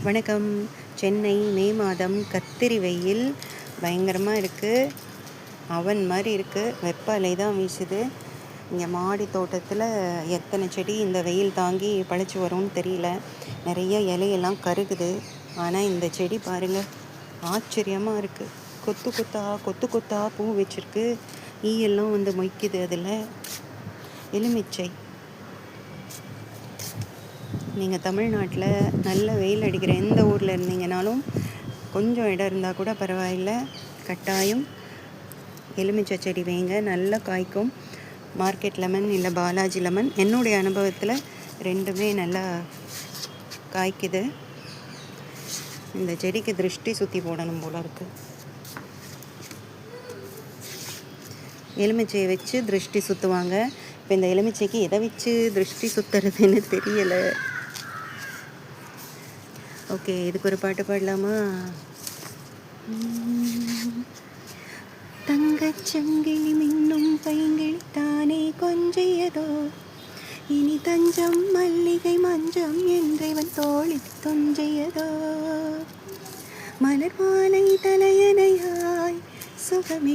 வணக்கம். சென்னை மே மாதம் கத்திரி வெயில் பயங்கரமாக இருக்குது. அவன் மாதிரி இருக்குது. வெப்ப அலை தான் வீசுது. இங்கே மாடி தோட்டத்தில் எத்தனை செடி இந்த வெயில் தாங்கி பழைச்சி வரும்னு தெரியல. நிறைய இலையெல்லாம் கருகுது. ஆனால் இந்த செடி பாருங்கள், ஆச்சரியமாக இருக்குது. கொத்து கொத்தா பூ வச்சுருக்கு. ஈயெல்லாம் வந்து மொய்க்குது. அதில் எலுமிச்சை. நீங்கள் தமிழ்நாட்டில் நல்ல வெயில் அடிக்கிற எந்த ஊரில் இருந்தீங்கனாலும் கொஞ்சம் இடம் இருந்தால் கூட பரவாயில்லை, கட்டாயம் எலுமிச்சை செடி வைங்க, நல்லா காய்க்கும். மார்க்கெட் லெமன் இல்லை பாலாஜி லெமன், என்னுடைய அனுபவத்தில் ரெண்டுமே நல்லா காய்க்குது. இந்த செடிக்கு திருஷ்டி சுற்றி போடணும் போல இருக்குது. எலுமிச்சையை வச்சு திருஷ்டி சுற்றுவாங்க. இப்போ இந்த எலுமிச்சைக்கு எதை வச்சு திருஷ்டி சுற்றுறதுன்னு தெரியலை. ஓகே, இதுக்கு ஒரு பாட்டு பாடலாமா? தங்கச்சங்கிலி மின்னும் பைங்கிளி தானே கொஞ்சியதோ, இனி தஞ்சம் மல்லிகை மஞ்சம் என்றவன் தோழி கொஞ்சியதோ, மலர் மாலை தலையணையாய் சுகமே